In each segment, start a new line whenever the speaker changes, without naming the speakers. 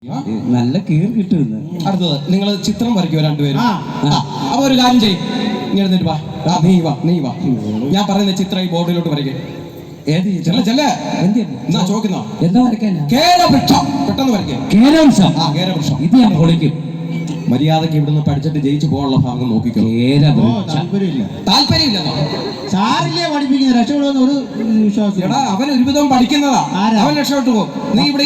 നല്ല കീർ കിട്ടുന്നു.
അടുത്തത് നിങ്ങൾ ചിത്രം വരയ്ക്കുമോ രണ്ടുപേരും? അപ്പൊ ഒരു കാര്യം ചെയ്യും, ഇങ്ങനെ വാ, നീ വാ. ഞാൻ പറയുന്ന ചിത്രം ഈ ബോർഡിലോട്ട് വരയ്ക്കുക. ഏത് എന്നാ ചോദിക്കുന്നോ?
എന്താ വരയ്ക്കാനാ?
കേരവൃക്ഷം. പെട്ടെന്ന് വരയ്ക്കുക.
കേരവൃക്ഷം.
കേരവൃക്ഷം.
ഇത് ഞാൻ പൊളിക്കും.
മര്യാദക്ക് ഇവിടുന്ന് പഠിച്ചിട്ട് ജയിച്ചു പോകാനുള്ള ഭാഗം നോക്കിക്കോ. താല്പര്യമില്ലെന്നോ?
സാറില്ലേ പഠിപ്പിക്കുന്നത്? രക്ഷപ്പെടുന്ന ഒരു വിശ്വാസം.
എടാ, അവൻ ഒരുവിധം പഠിക്കുന്നതാ, അവൻ രക്ഷപ്പെട്ടു പോകും. നീ ഇവിടെ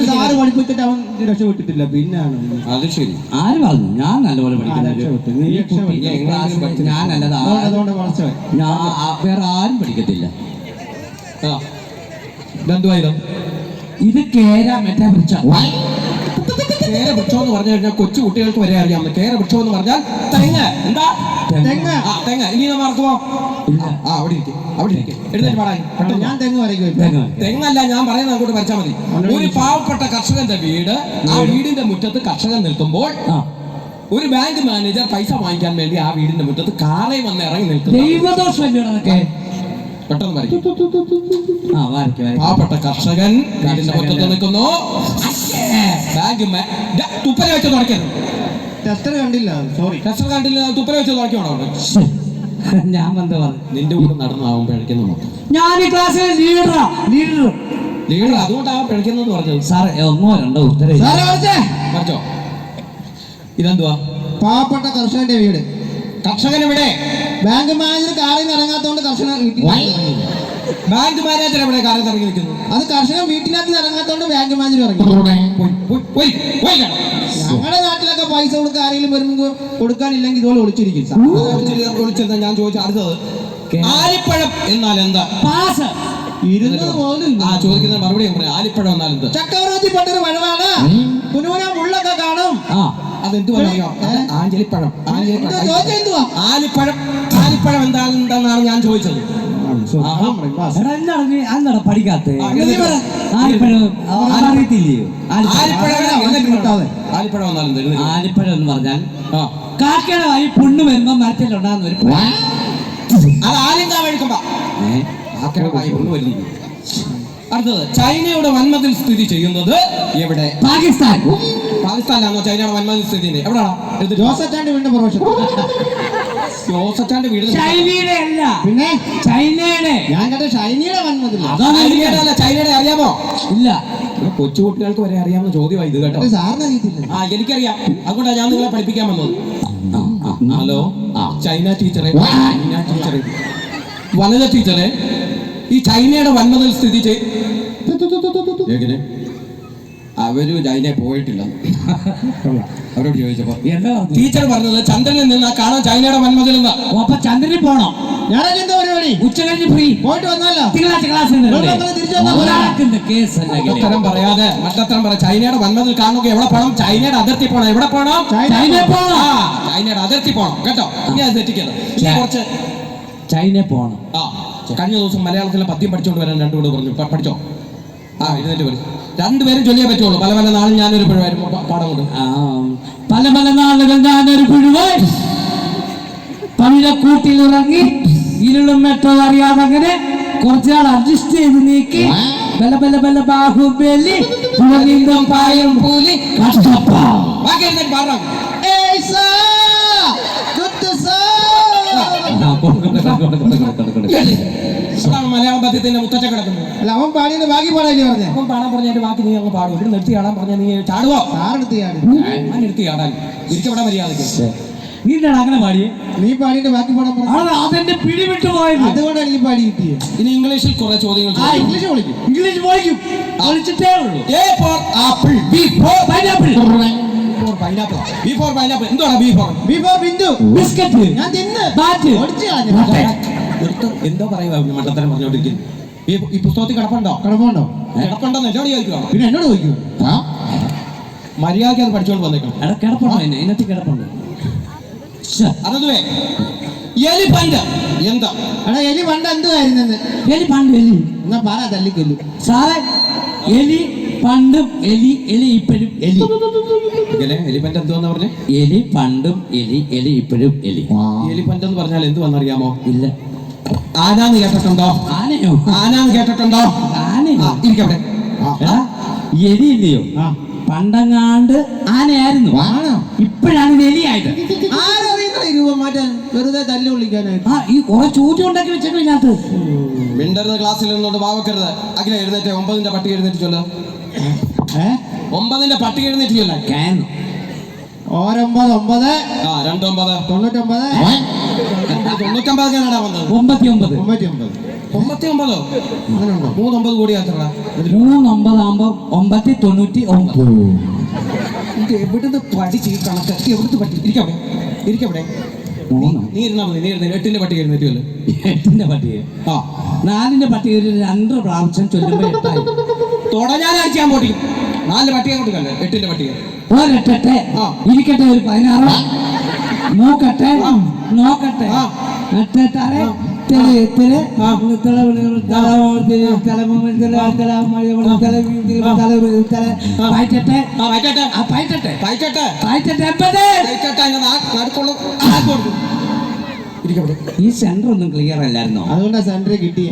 സാറ് പഠിപ്പിച്ചിട്ട് അവൻ രക്ഷപ്പെട്ടിട്ടില്ല. പിന്നാണ്
അത് ശരി.
ആര് പറഞ്ഞു? ഞാൻ നല്ലപോലെ പഠിക്കുന്നത്. ഞാനല്ലത് വേറെ ആരും പഠിക്കത്തില്ല. ഇത് കേരവൃക്ഷം.
കേരവൃക്ഷം എന്ന് പറഞ്ഞു കഴിഞ്ഞാൽ കൊച്ചു കുട്ടികൾക്ക് വരെ അറിയാം. കേരവൃക്ഷം എന്ന് പറഞ്ഞാൽ തെങ്ങ്. എന്താ? തെങ്ങ്. ഇനി മറക്കുമോ? അവിടെ ഇരിക്കും. എഴുന്നേറ്റ് പാടാൻ.
ഞാൻ തെങ്ങ് വരയ്ക്കും.
തെങ്ങല്ല, ഞാൻ പറയുന്നത് അങ്ങോട്ട് വരച്ചാൽ മതി. ഒരു പാവപ്പെട്ട കർഷകന്റെ വീട്, ആ വീടിന്റെ മുറ്റത്ത് കർഷകൻ നിൽക്കുമ്പോൾ ഒരു ബാങ്ക് മാനേജർ പൈസ വാങ്ങിക്കാൻ വേണ്ടി ആ വീടിന്റെ മുറ്റത്ത് കാറേ വന്ന് ഇറങ്ങി നിൽക്കുന്നു. പെട്ടെന്ന് വരയ്ക്കും. പാവപ്പെട്ട കർഷകൻ വീടിന്റെ മുറ്റത്ത് നിൽക്കുന്നു. ബാങ്ക് തുപ്പല വെച്ച് തുടയ്ക്കരുത്.
ടെസ്റ്റർ കണ്ടില്ല.
തുപ്പല വെച്ച് തുടയ്ക്കണോ?
ഞാൻ എന്താ പറഞ്ഞു?
നിന്റെ കൂടെ നടന്നാവും പിഴയ്ക്കുന്നു.
ഞാൻ ഈ ക്ലാസ്സിലെ ലീഡർ.
അതുകൊണ്ടാവും പിഴയ്ക്കുന്നത് പറഞ്ഞത്.
സാറേ ഒന്നോ രണ്ടോ ഉത്തരം
പറഞ്ഞോ. ഇതെന്തുവാ?
പാവപ്പെട്ട കർഷകന്റെ വീട്.
കർഷകൻ എവിടെ?
ബാങ്ക് മാനേജർ കാറിൽ നിന്ന് ഇറങ്ങാത്തോണ്ട് കർഷകൻ.
ബാങ്ക് മാനേജർ എവിടെ കാറിൽ ഇറങ്ങി നിൽക്കുന്നു?
അത് കർഷകൻ വീട്ടിനകത്ത് ഇറങ്ങാത്തോണ്ട് ബാങ്ക് മാനേജർ ഇറങ്ങി. ഞങ്ങളുടെ നാട്ടിലൊക്കെ പൈസ കൊടുക്കാൻ ആരെങ്കിലും വരുമ്പോൾ കൊടുക്കാനില്ലെങ്കിൽ ഇതുപോലെ ഒളിച്ചിരിക്കും.
ഞാൻ ചോദിച്ച അടുത്തത് ആലിപ്പഴം എന്നാൽ എന്താ?
പാസ്.
ചോദിക്കുന്ന മറുപടി പറയാം. ആലിപ്പഴം എന്നാൽ എന്താ?
ചക്രവർത്തി പണ്ടൊരു പഴമാണ്. കുനുകുന മുള്ളൊക്കെ കാണും.
അതെന്തു പറയാ? ആലിപ്പഴം എന്താണെന്നാണ് ഞാൻ ചോദിച്ചത്.
എന്താണ് പഠിക്കാത്ത? അറിയത്തില്ലയോ?
ആലിപ്പഴം
എന്ന് പറഞ്ഞാൽ കാക്കയുടെ വായി പുണ്ണ് വരുമ്പോ മരത്തിലുണ്ടാകുന്ന ഒരു
അത് ആലിങ്കാ വഴുക്കുമ്പോ അടുത്തത് ചൈനയുടെ വൻമതിൽ സ്ഥിതി ചെയ്യുന്നത് എവിടെ? പാകിസ്ഥാനിലാണോ ചൈനയുടെ വൻമതിൽ സ്ഥിതി ചെയ്യുന്നത്? എവിടെയാണ്?
ജോസച്ചാന്റെ വീടിന്റെ
ജോസച്ചാന്റെ വീട്
ചൈനയുടെ അല്ല, പിന്നെ ചൈനയുടെ.
ഞാൻ കേട്ട ചൈനയുടെ വൻമതിൽ.
ചൈനയുടെ അറിയാമോ?
ഇല്ല.
കൊച്ചു കുട്ടികൾക്ക് വരെ അറിയാവുന്ന ചോദ്യമായി ഇത് കേട്ടോ.
സാറിന് അറിയത്തില്ല?
എനിക്കറിയാം. അതുകൊണ്ടാണ് ഞാൻ നിങ്ങളെ പഠിപ്പിക്കാൻ വന്നത്. ഹലോ, ചൈന ടീച്ചറെ, വനിത ടീച്ചറെ, ഈ ചൈനയുടെ വൻമതിൽ സ്ഥിതി അവര് ചൈനയിൽ പോയിട്ടില്ല. അവരോട് ചോദിച്ചപ്പോ ടീച്ചർ പറഞ്ഞത് ചന്ദ്രനിൽ നിന്ന് കാണാൻ ചൈനയുടെ വൻമതിൽ നിന്ന്.
അപ്പൊ ചന്ദ്രനിൽ പോണം.
ഞാനൊക്കെ എന്താ പരിപാടി?
ഉച്ച കഴിഞ്ഞ് ഫ്രീ
പോയിട്ട് വന്നല്ലോ.
മണ്ടത്തരം പറയാതെ ചൈനയുടെ വൻമതിൽ കാണുക. എവിടെ പോണം? ചൈനയുടെ അതിർത്തി പോണം. എവിടെ പോണം? ചൈനയുടെ അതിർത്തി പോണം കേട്ടോ. ഇനി അത് തെറ്റിക്കരുത്. കുറച്ച്
ചൈനയിൽ പോണം.
കഴിഞ്ഞ ദിവസം മലയാളത്തിലെ പദ്യം പഠിച്ചോണ്ട് വരാൻ രണ്ടുകൂടെ പറഞ്ഞു. പഠിച്ചോ? എഴുന്നേറ്റ് വരും. രണ്ടുപേരും ചൊല്ലിയേ പറ്റുള്ളൂ. പല പല നാളും ഞാനൊരു പിഴവായിരുന്നു പാടം കൊണ്ട്.
പല പല നാളുകൾ ഞാനൊരു പിഴുവായി പവിഴക്കൂട്ടിലിറങ്ങി ഇരുളും മെട്ടോ അറിയാതെ അങ്ങനെ കുറച്ചുനാൾ അഡ്ജസ്റ്റ് ചെയ്ത് നീക്കി ബല ബല ബല ബാഹുബലി പായം പൂലി
പാടാം. മലയാളം പദ്യത്തിന്റെ മുത്തച്ഛ കിടക്കുന്നത്.
അല്ല, അവൻ പാടിയത് ബാക്കി പാടാൻ പറഞ്ഞു.
അവൻ പാടാൻ പറഞ്ഞതിന്റെ ബാക്കി നീ അങ്ങ് പാടും. ഇവിടെ നിർത്തി ആടാൻ പറഞ്ഞാൽ നീ ചാടുവോ? ഞാൻ നിർത്തി ആടാൻ ഇരിക്കപ്പെടാൻ മര്യാദയ്ക്ക്.
നീ അങ്ങനെ പാടിയേ?
നീ പാടിയിട്ട് ബാക്കി പാടാൻ പറഞ്ഞു.
അതെന്റെ പിടിവിട്ടു പോയത്.
അതുകൊണ്ടാണ് എനിക്ക് പാടി കിട്ടിയത്.
ഇനി ഇംഗ്ലീഷിൽ കുറെ ചോദ്യങ്ങൾ.
ഇംഗ്ലീഷ് വിളിക്കും.
വിളിച്ചിട്ടേ ഉള്ളൂ.
A for apple, B for pineapple. B for pineapple. എന്താണ് B for?
B for Bindu.
Biscuit.
ഞാൻ തിന്ന്.
ബാറ്റ്.
എന്തോ പറയുക മണ്ടത്തരം പറഞ്ഞോണ്ടിരിക്കുന്നു. ഈ പുസ്തകത്തിൽ കിടപ്പുണ്ടോ?
കിടപ്പുണ്ടോ
എന്നോട് ചോദിക്കുക.
പിന്നെ എന്നോട് ചോദിക്കൂ.
മര്യാദയ്ക്ക് അത് പഠിച്ചോണ്ട് വന്നേക്കണം.
കിടപ്പുണ്ടോ? ഇതിനകത്ത് കിടപ്പുണ്ട്.
അതേ എലിഫന്റ് എന്താ?
എലി പണ്ട് എന്തുവായിരുന്നത്?
എലി പണ്ട് എലി
എന്നാ പറ തല്ലിക്കൊല്ലു.
സാറേ, എലി പണ്ടും എലി ഇപ്പോഴും എലി.
എലിഫന്റ് എന്തുവെന്ന് പറഞ്ഞേ?
എലി പണ്ടും എലി ഇപ്പോഴും എലി.
എലിഫന്റ് എന്ന് പറഞ്ഞാൽ എന്തുവെന്നറിയാമോ?
ഇല്ല.
ആനാന്ന് കേട്ടിട്ടുണ്ടോ?
ആനയോ?
ആനാന്ന് കേട്ടിട്ടുണ്ടോ?
ആനയോ?
ഇരിക്കവിടെ.
എലി ഇല്ലയോ? പണ്ടങ്ങാണ്ട് ആനയായിരുന്നു,
ആണോ?
ഇപ്പോഴാണ് ഇത് എലിയായത്.
ആരറിയുന്ന ഈ രൂപം മാറ്റാൻ വെറുതെ തല്ലു വിളിക്കാനായിട്ട്.
ഈ കുറെ ചോദ്യം ഉണ്ടാക്കി വെച്ചേക്കും ഇതിനകത്ത്.
മിണ്ടരുത്, ക്ലാസ്സിൽ നിന്നോട്ട് വാവക്കരുത്. അഖില എഴുന്നേറ്റ് 9ന്റെ പട്ടിക എഴുന്നേറ്റ് ചൊല്ല. 9ന്റെ പട്ടിക എഴുന്നേറ്റ് ചൊല്ല.
കേന്നു
9
ആ 29
99
99 ഞാനാടാ വന്നത്.
99
99
അങ്ങനെയുണ്ടോ?
3 കോടി ആത്രടാ.
3 ആകുമ്പോ 999.
ഇത് എവിടുന്ന് പഠിച്ച് ഈ കണക്ക് എവിടുന്ന് പറ്റി? ഇരിക്കവിടെ നീ ഇരുന്നാ മതി. നീ ഇരുന്ന് 8ന്റെ പട്ടിക എഴുന്നേറ്റ് ചൊല്ല.
8ന്റെ പട്ടിക
ആ
4ന്റെ പട്ടിക ഒരു 2 പ്രാവശ്യം ചൊല്ലുമ്പോ 8
തുടങ്ങാൻ അടിച്ചാൻ പോട്ടി. 4 പട്ടിക കൊടുക്കല്ലേ? 8ന്റെ പട്ടിക
ഒരെട്ടെ
ആ.
ഇരിക്കട്ടെ, ഒരു 16 നോക്കട്ടെ നോക്കട്ടെ
ആ.
എട്ടെട്ടാറ് ഈ സെന്റർ ഒന്നും ക്ലിയർ അല്ലായിരുന്നോ?
അതുകൊണ്ടാ സെന്ററിൽ കിട്ടിയ.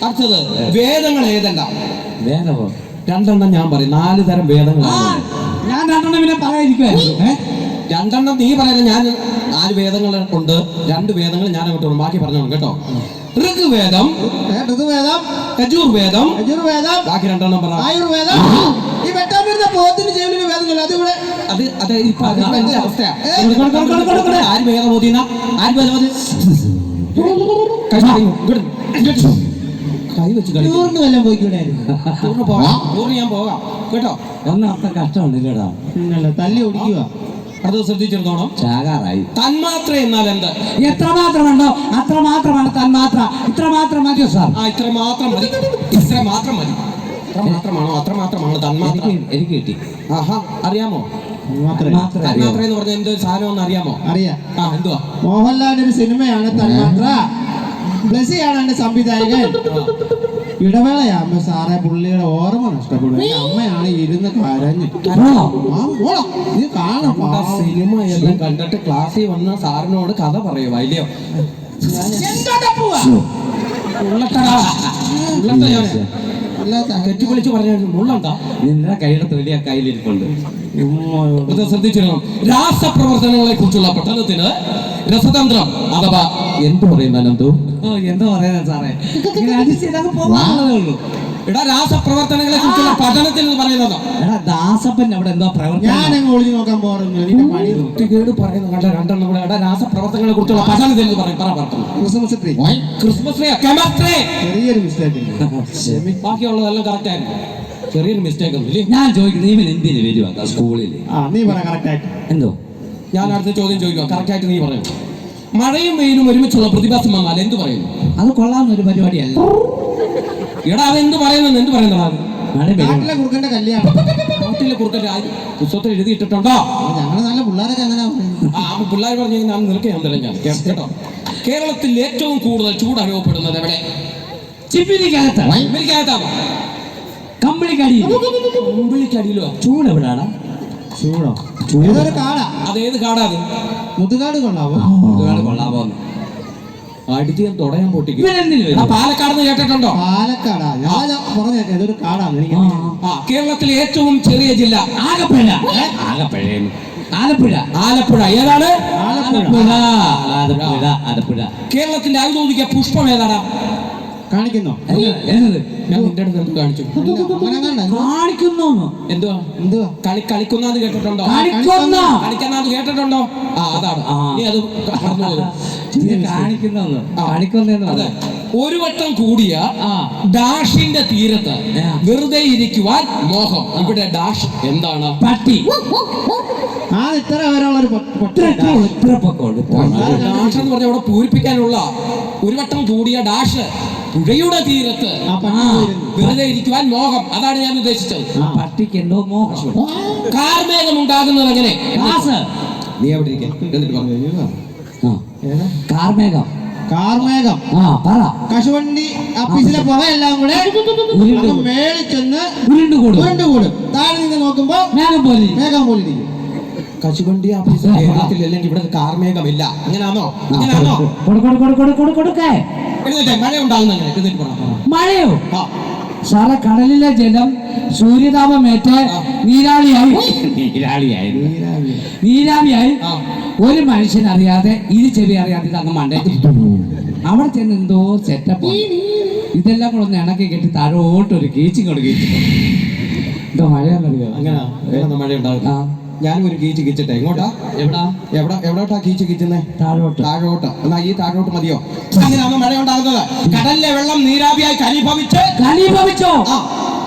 അടുത്തത് വേദങ്ങൾ ഏതല്ല?
വേദമോ?
2 ഞാൻ പറയും. 4 തരം വേദങ്ങളാണ്.
ഞാൻ 2 പിന്നെ പറയാതിരിക്കുവായിരുന്നു.
2 നീ പറയുന്നത്. ഞാൻ 4 വേദങ്ങൾ ഉണ്ട്. 2 വേദങ്ങൾ ഞാൻ അങ്ങോട്ട് ബാക്കി പറഞ്ഞോളൂ കേട്ടോ. ഋഗ്വേദം,
ഋതുവേദം,
യജുർവേദം,
യജുർവേദം,
ബാക്കി 2 പറ.
ആയുർവേദം. ഈ വെട്ടാൻ വരുന്ന പോത്തിന് ചെവിലിന് വേദങ്ങൾ അതിവിടെ
അത് ഇപ്പൊ അതിന്റെ അവസ്ഥയാ. ആര് വേദം ഓതിന? ആര് വേദം ഓതി? കൈ വെച്ച് കളി.
ടൂറിന് വല്ലതും പോയിക്കൂടായിരുന്നു.
ടൂറിന് ഞാൻ പോകാം കേട്ടോ.
ഒന്നും അത്ര കഷ്ടമുണ്ടില്ലടാ.
പിന്നല്ല തല്ലി ഓടിക്കുക.
അത് ശ്രദ്ധിച്ചിരുന്നോണം.
ചാകാറായി.
തന്മാത്ര എന്നാൽ എന്ത്?
എത്ര മാത്രമുണ്ടോ അത്ര മാത്രമാണ് തന്മാത്ര. ഇത്ര മാത്രം മതിയോ സാർ?
ഇത്ര മാത്രം മതി. ഇത്ര മാത്രം മതി. ഇത്ര മാത്രമാണോ? അത്ര മാത്രമാണ് തന്മാത്ര.
എനിക്ക് കിട്ടി.
ആഹാ, അറിയാമോ തന്മാത്ര എന്ന് പറഞ്ഞ എന്ത് സാധനം ഒന്ന് അറിയാമോ?
അറിയാം.
എന്തുവാ?
മോഹൻലാലിന്റെ ഒരു സിനിമയാണ് തന്മാത്ര. ബ്ലസ്സിയാണ് എന്റെ സംവിധായകൻ. ഇടവേളയാകുമ്പോ സാറേ പുള്ളിയുടെ ഓർമ്മ നഷ്ടപ്പെടും. എന്റെ അമ്മയാണ് ഇരുന്ന് കരഞ്ഞു. നീ കാണാം.
സിനിമ എല്ലാം കണ്ടിട്ട് ക്ലാസ്സിൽ വന്ന സാറിനോട് കഥ പറയുവാ ഇല്ലയോ? തെറ്റി വിളിച്ച് പറഞ്ഞു മുള്ളണ്ട.
നിന്റെ കയ്യുടെ തൊലിയ കയ്യിലിരിപ്പുണ്ട്.
ശ്രദ്ധിച്ചിരുന്നു. രാസപ്രവർത്തനങ്ങളെ കുറിച്ചുള്ള പഠനത്തിന് രസതന്ത്രം അഥവാ എന്ത് പറയുന്ന എന്തോ
എന്താ പറയാ സാറേ? പോകാനുള്ളതേ ഉള്ളൂ.
എടാ, രാസപ്രവർത്തനങ്ങളെ കുറിച്ചുള്ള പഠനത്തിൽ എന്ന് പറയുന്നത്.
എടാ ദാസപ്പൻ അവിടെ എന്തോ പ്രവർത്തനം.
ഞാനങ്ങ് ഒളിഞ്ഞു നോക്കാൻ പോറുന്നു. പണി
വൃത്തികേട് പറയുന്ന കണ്ട 2 കൂടെ. എടാ, രാസപ്രവർത്തനങ്ങളെ കുറിച്ചുള്ള പഠനത്തിൽ എന്ന് പറയും.
Christmas tree,
Christmas tree, chemistry.
ചെറിയൊരു മിസ്റ്റേക്ക്.
ബാക്കിയുള്ളതെല്ലാം കറക്റ്റ് ആയിരുന്നു. ചെറിയൊരു മിസ്റ്റേക്ക് ഒന്നും ഇല്ലേ?
ഞാൻ ചോദിക്കുന്നത് ഇവൻ എന്തിനു വരുവാ സ്കൂളിൽ?
നീ പറ കറക്റ്റ് ആയിട്ട്.
എന്തോ?
ഞാൻ അടുത്ത ചോദ്യം ചോദിക്കുക. കറക്റ്റ് ആയിട്ട് നീ പറയും. മഴയും വെയിലും ഒരുമിച്ചുള്ള പ്രതിഭാസം വന്നാൽ എന്ത് പറയുന്നു?
അത് കൊള്ളാവുന്ന ഒരു പരിപാടിയല്ല.
എടാ, അതെന്ത് പറയുന്നത്? എന്ത് പറയുന്നതാ?
നാട്ടിലെ കുറുക്കന്റെ കല്യാണം.
നാട്ടിലെ കുറുക്കന്റെ പുസ്തകത്തിൽ എഴുതിയിട്ടിട്ടുണ്ടോ?
ഞങ്ങള് നല്ല പിള്ളേരൊക്കെ എങ്ങനെയാ പറയുന്നത്?
പിള്ളേർ പറഞ്ഞു ഞാൻ നിനക്ക് ഞാൻ തരാം. ഞാൻ കേട്ടോ. കേരളത്തിൽ ഏറ്റവും കൂടുതൽ ചൂട് അനുഭവപ്പെടുന്നത് എവിടെ?
ചിപ്പിലിക്കകത്ത്.
ചിപ്പിലിക്കകത്താണോ?
കമ്പിളിക്കടിയിൽ.
കമ്പിളിക്കടിയിലോ?
ചൂട് എവിടാണ്?
ചൂടോ? ഏതൊരു കാടാ?
അതേത് കാടാ? അത്
മുതുകാട് കൊള്ളാവോ?
മുതുകാട് കൊള്ളാവോ? അടിച്ച് ഞാൻ തുടയാൻ പൊട്ടിക്കും. പാലക്കാട് കേട്ടിട്ടുണ്ടോ?
പാലക്കാടാ. ഞാൻ പറഞ്ഞേക്കാം ഏതൊരു കാടാണ് എനിക്ക്.
കേരളത്തിലെ ഏറ്റവും ചെറിയ ജില്ല
ആലപ്പുഴ. ആലപ്പുഴ.
ആലപ്പുഴ ഏതാണ്?
ആലപ്പുഴ.
കേരളത്തിന്റെ ഔദ്യോഗിക പുഷ്പം ഏതാടാ?
കാണിക്കുന്നോ?
ഞാൻ നിന്റെ അടുത്ത് കാണിച്ചു.
കാണിക്കുന്നു.
എന്തുവാ?
എന്തുവാ?
കളിക്കുന്നാന്ന് കേട്ടിട്ടുണ്ടോ? കളിക്കുന്നാന്ന് കേട്ടിട്ടുണ്ടോ? അതാണ്. നീ അത്
കാണിക്കുന്ന.
ഒരു വട്ടം കൂടിയ ഡാഷിന്റെ തീരത്ത് വെറുതെ ഇരിക്കുവാൻ മോഹം. ഇവിടെ ഡാഷ് എന്താണ്?
പട്ടി.
ഇത്ര വരെയുള്ളൊരു
ഡാഷ് എന്ന് പറഞ്ഞ അവിടെ പൂരിപ്പിക്കാനുള്ള ഒരു വട്ടം കൂടിയ ഡാഷ് പുഴയുടെ തീരത്ത് വെറുതെ ഇരിക്കുവാൻ മോഹം. അതാണ് ഞാൻ ഉദ്ദേശിച്ചത്.
പട്ടിക്ക് എന്തോ മോഹം.
കാർമേഘം ഉണ്ടാകുന്നത് എങ്ങനെ? നീ എവിടെ ഇരിക്കാൻ?
കാർമേഘം.
കാർമേഘം.
പറ.
കശുവണ്ടി അപ്പീസിലെ പുകയെല്ലാം കൂടെ മേളിൽ ചെന്ന് ഉരുണ്ടുകൂടും. താഴെ നിന്ന് നോക്കുമ്പോ മേഘം പോലെ ഇരിക്കും.
കശുവണ്ടി ആഫീസ് കേരളത്തിൽ അല്ലെങ്കിൽ ഇവിടെ കാർമേഘമില്ല. അങ്ങനെയാണോ?
കൊടുക്കേ.
മഴ ഉണ്ടാകുന്ന എങ്ങനെ?
മഴയോ? സാറേ കടലിലെ ജലം സൂര്യതാപമേറ്റ് നീരാവിയായി ഒരു മനുഷ്യൻ അറിയാതെ ഇത് ചെവി അറിയാതെ ഇത് അങ്ങ് മണ്ടേ അവിടെ ചെന്ന് എന്തോ സെറ്റപ്പ് ഇതെല്ലാം കൂടെ ഒന്ന് ഇണക്കി കെട്ടി താഴോട്ട് ഒരു കീച്ചിങ്ങോട്ട് കീച്ചു എന്തോ മഴയാണെന്നറിയോ
അങ്ങനെ മഴ ഉണ്ടാകും. ഞാനും ഒരു കീച്ച് കീച്ചിട്ടെ എങ്ങോട്ടാ എവിടോട്ടാ കീച്ച് കീച്ചുന്നേ? താഴോട്ട്. എന്നാ ഈ താഴോട്ട് മതിയോ? അങ്ങനെയാണ് മഴ ഉണ്ടാകുന്നത്. കടലിലെ വെള്ളം നീരാവിയായി
ഘനീഭവിച്ചോ?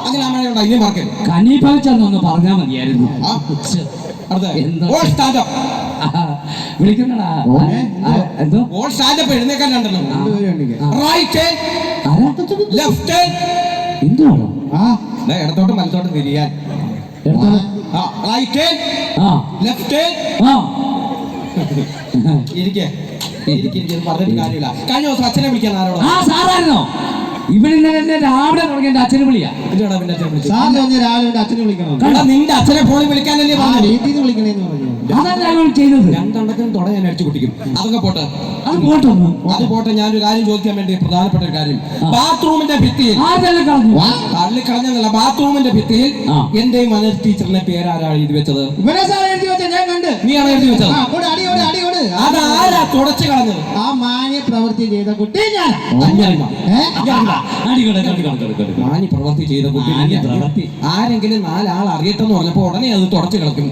അങ്ങനെ മഴ ഉണ്ടാകും. ഇനി മറക്കരുത്.
ഘനീഭവിച്ചെന്നൊന്ന് പറഞ്ഞാൽ മതിയായിരുന്നു. വിളിക്കുന്നടാ എന്തോ
എഴുന്നേക്കാൻ രണ്ടെണ്ണം. റൈറ്റ് ലെഫ്റ്റ്
എന്തുവാണോ?
ഇടത്തോട്ടും വലത്തോട്ടും തിരിയാൻ. റൈറ്റ് ലെഫ്റ്റ് ഇരിക്കേ പറഞ്ഞിട്ട് കാര്യമില്ല. കഴിഞ്ഞ ദിവസം അച്ഛനെ വിളിക്കാൻ ആരോടോ?
സാറായിരുന്നോ? ഇവിടെ ഇന്നലെ രാവിലെ തുടങ്ങി എന്റെ അച്ഛനെ വിളിയാ.
എന്തിനാ പിന്നെ അച്ഛനെ വിളിച്ചത്?
രാവിലെ അച്ഛനെ വിളിക്കണം.
നിന്റെ അച്ഛനെ ഫോണിൽ വിളിക്കാനല്ലേ പറഞ്ഞു?
വീട്ടിൽ നിന്ന് വിളിക്കണേന്ന് പറഞ്ഞു.
അതാണ് ചെയ്തത്.
രണ്ടെണ്ണത്തിനും തുട ഞാൻ അടിച്ചു പൊട്ടിക്കും. അതൊക്കെ പോട്ടെ,
അത്
പോട്ടെ. ഞാനൊരു കാര്യം ചോദിക്കാൻ വേണ്ടി പ്രധാനപ്പെട്ട ഒരു കാര്യം. ബാത്റൂമിന്റെ ഭിത്തിയിൽ തള്ളിക്കളഞ്ഞല്ല, ബാത്റൂമിന്റെ ഭിത്തിയിൽ എന്റെയും മനൽ ടീച്ചറിന്റെ പേരാരാണ് എഴുതി വെച്ചത്?
ഞാൻ കണ്ട്.
നീയാണ് എഴുതി വെച്ചത്? അതാരാ തുടച്ചു കളഞ്ഞത്?
ആ മാന്യ പ്രവൃത്തി ചെയ്ത കുട്ടി ഞാൻ.
മാന്യ പ്രവൃത്തി ചെയ്ത കുട്ടി ആരെങ്കിലും നാലാൾ അറിയട്ടെന്ന് പറഞ്ഞപ്പോ ഉടനെ അത് തുടച്ചു കളക്കും.